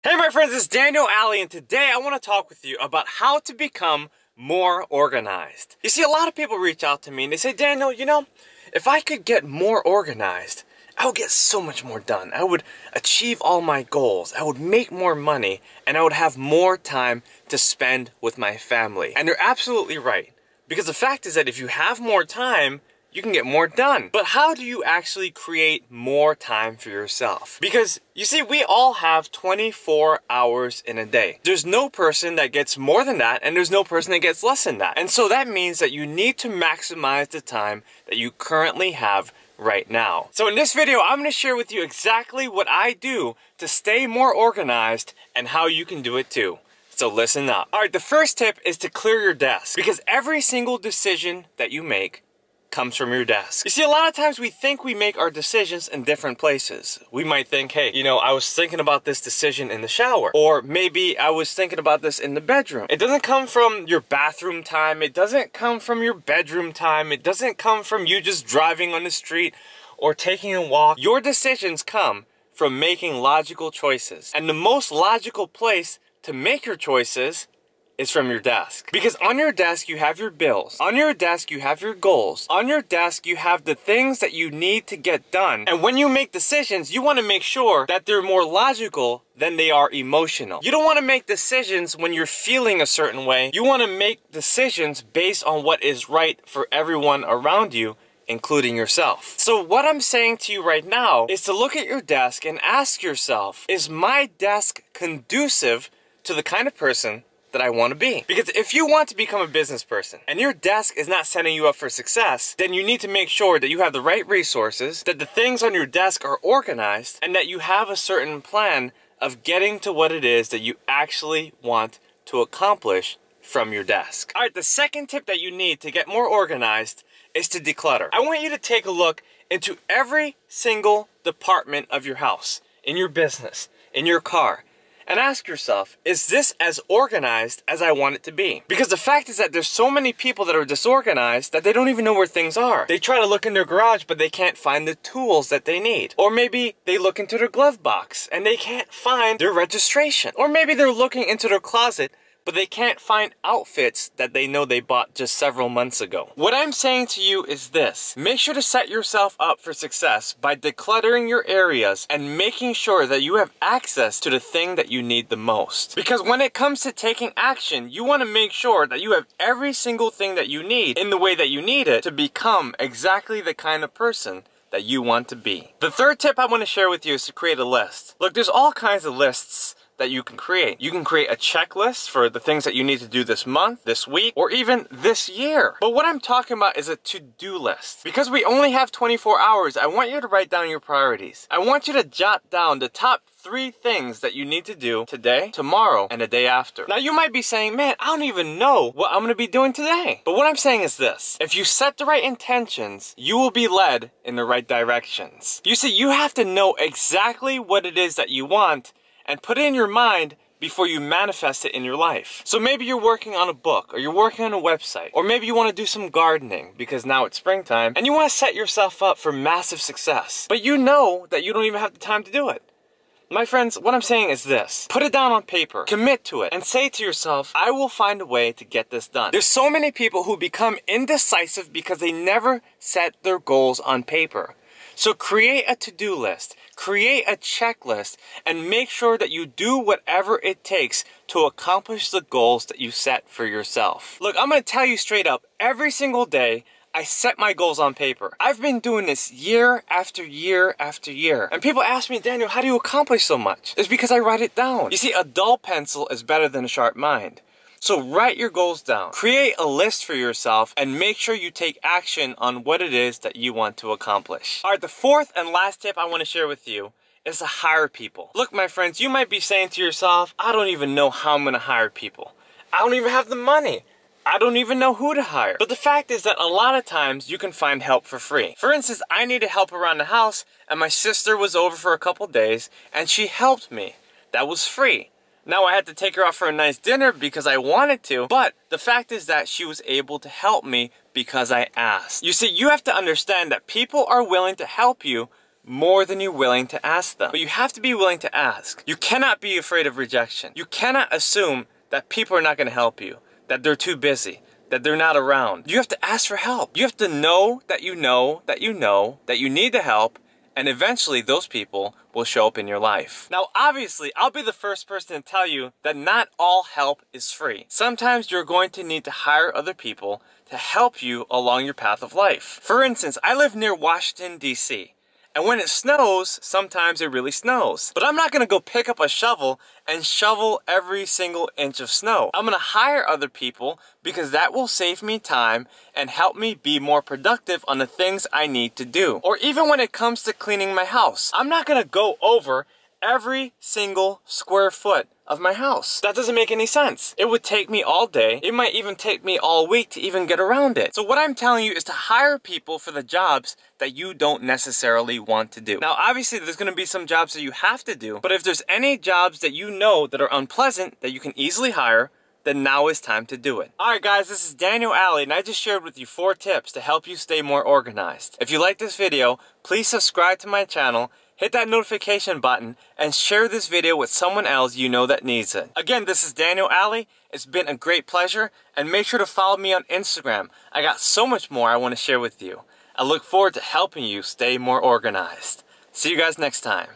Hey my friends, it's Daniel, Aldie, and today I want to talk with you about how to become more organized. You see, a lot of people reach out to me and they say, Daniel, if I could get more organized, I would get so much more done. I would achieve all my goals, I would make more money, and I would have more time to spend with my family. And they're absolutely right. Because the fact is that if you have more time, you can get more done. But how do you actually create more time for yourself? Because you see, we all have 24 hours in a day. There's no person that gets more than that, and there's no person that gets less than that. And so that means that you need to maximize the time that you currently have right now. So in this video, I'm going to share with you exactly what I do to stay more organized and how you can do it too. So listen up. All right, the first tip is to clear your desk, because every single decision that you make comes from your desk. You see, a lot of times we think we make our decisions in different places. We might think, hey, I was thinking about this decision in the shower, or maybe I was thinking about this in the bedroom. It doesn't come from your bathroom time. It doesn't come from your bedroom time. It doesn't come from you just driving on the street or taking a walk. Your decisions come from making logical choices. And the most logical place to make your choices is from your desk. Because on your desk you have your bills, on your desk you have your goals, on your desk you have the things that you need to get done. And when you make decisions, you want to make sure that they're more logical than they are emotional. You don't want to make decisions when you're feeling a certain way. You want to make decisions based on what is right for everyone around you, including yourself. So what I'm saying to you right now is to look at your desk and ask yourself, is my desk conducive to the kind of person that I want to be? Because if you want to become a business person and your desk is not setting you up for success, then you need to make sure that you have the right resources, that the things on your desk are organized, and that you have a certain plan of getting to what it is that you actually want to accomplish from your desk. All right, the second tip that you need to get more organized is to declutter. I want you to take a look into every single department of your house, in your business, in your car, and ask yourself, is this as organized as I want it to be? Because the fact is that there's so many people that are disorganized that they don't even know where things are. They try to look in their garage, but they can't find the tools that they need. Or maybe they look into their glove box and they can't find their registration. Or maybe they're looking into their closet, but they can't find outfits that they know they bought just several months ago. What I'm saying to you is this: make sure to set yourself up for success by decluttering your areas and making sure that you have access to the thing that you need the most. Because when it comes to taking action, you want to make sure that you have every single thing that you need in the way that you need it to become exactly the kind of person that you want to be. The third tip I want to share with you is to create a list. Look, there's all kinds of lists that you can create. You can create a checklist for the things that you need to do this month, this week, or even this year. But what I'm talking about is a to-do list. Because we only have 24 hours, I want you to write down your priorities. I want you to jot down the top 3 things that you need to do today, tomorrow, and the day after. Now you might be saying, man, I don't even know what I'm going to be doing today. But what I'm saying is this: if you set the right intentions, you will be led in the right directions. You see, you have to know exactly what it is that you want and put it in your mind before you manifest it in your life. So maybe you're working on a book, or you're working on a website, or maybe you want to do some gardening because now it's springtime and you want to set yourself up for massive success. But you know that you don't even have the time to do it. My friends, what I'm saying is this: put it down on paper, commit to it, and say to yourself, I will find a way to get this done. There's so many people who become indecisive because they never set their goals on paper. So create a to-do list, create a checklist, and make sure that you do whatever it takes to accomplish the goals that you set for yourself. Look, I'm going to tell you straight up, every single day, I set my goals on paper. I've been doing this year after year after year. And people ask me, Daniel, how do you accomplish so much? It's because I write it down. You see, a dull pencil is better than a sharp mind. So write your goals down, create a list for yourself, and make sure you take action on what it is that you want to accomplish. All right, the fourth and last tip I want to share with you is to hire people. Look, my friends, you might be saying to yourself, I don't even know how I'm going to hire people. I don't even have the money. I don't even know who to hire. But the fact is that a lot of times you can find help for free. For instance, I needed help around the house and my sister was over for a couple days and she helped me. That was free. Now I had to take her out for a nice dinner because I wanted to, but the fact is that she was able to help me because I asked. You see, you have to understand that people are willing to help you more than you're willing to ask them. But you have to be willing to ask. You cannot be afraid of rejection. You cannot assume that people are not going to help you, that they're too busy, that they're not around. You have to ask for help. You have to know that you know that you know that you need the help, and eventually those people will show up in your life. Now, obviously, I'll be the first person to tell you that not all help is free. Sometimes you're going to need to hire other people to help you along your path of life. For instance, I live near Washington, D.C., and when it snows, sometimes it really snows. But I'm not gonna go pick up a shovel and shovel every single inch of snow. I'm gonna hire other people because that will save me time and help me be more productive on the things I need to do. Or even when it comes to cleaning my house, I'm not gonna go over every single square foot of my house. That doesn't make any sense. It would take me all day. It might even take me all week to even get around it. So what I'm telling you is to hire people for the jobs that you don't necessarily want to do. Now, obviously, there's gonna be some jobs that you have to do, but if there's any jobs that you know that are unpleasant that you can easily hire, then now is time to do it. Alright guys, this is Daniel Aldie, and I just shared with you 4 tips to help you stay more organized. If you like this video, please subscribe to my channel, hit that notification button, and share this video with someone else you know that needs it. Again, this is Daniel Aldie. It's been a great pleasure, and make sure to follow me on Instagram. I got so much more I want to share with you. I look forward to helping you stay more organized. See you guys next time.